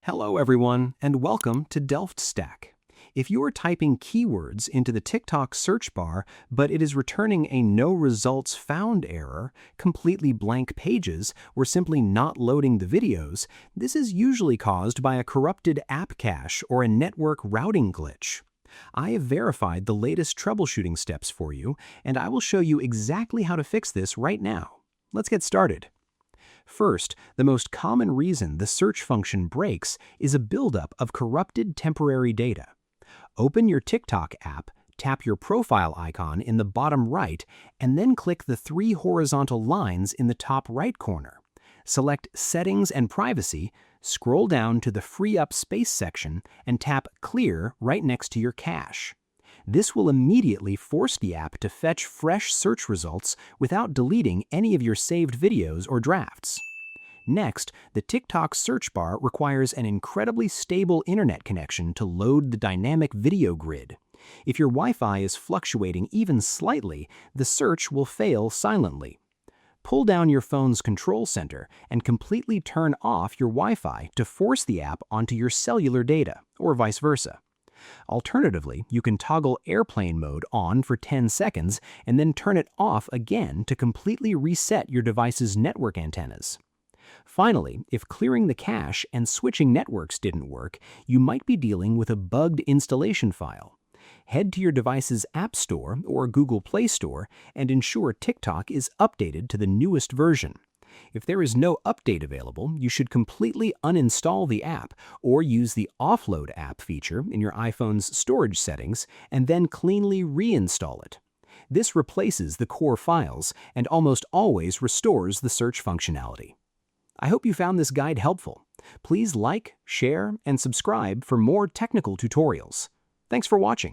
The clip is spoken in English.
Hello everyone, and welcome to Delft Stack. If you are typing keywords into the TikTok search bar, but it is returning a no results found error, completely blank pages, or simply not loading the videos, this is usually caused by a corrupted app cache or a network routing glitch. I have verified the latest troubleshooting steps for you, and I will show you exactly how to fix this right now. Let's get started. First, the most common reason the search function breaks is a buildup of corrupted temporary data. Open your TikTok app, tap your profile icon in the bottom right, and then click the three horizontal lines in the top right corner. Select Settings and Privacy, scroll down to the Free Up Space section, and tap Clear right next to your cache. This will immediately force the app to fetch fresh search results without deleting any of your saved videos or drafts. Next, the TikTok search bar requires an incredibly stable internet connection to load the dynamic video grid. If your Wi-Fi is fluctuating even slightly, the search will fail silently. Pull down your phone's control center and completely turn off your Wi-Fi to force the app onto your cellular data, or vice versa. Alternatively, you can toggle airplane mode on for 10 seconds and then turn it off again to completely reset your device's network antennas. Finally, if clearing the cache and switching networks didn't work, you might be dealing with a bugged installation file. Head to your device's App Store or Google Play Store and ensure TikTok is updated to the newest version. If there is no update available, you should completely uninstall the app or use the Offload App feature in your iPhone's storage settings and then cleanly reinstall it. This replaces the core files and almost always restores the search functionality. I hope you found this guide helpful. Please like, share, and subscribe for more technical tutorials. Thanks for watching.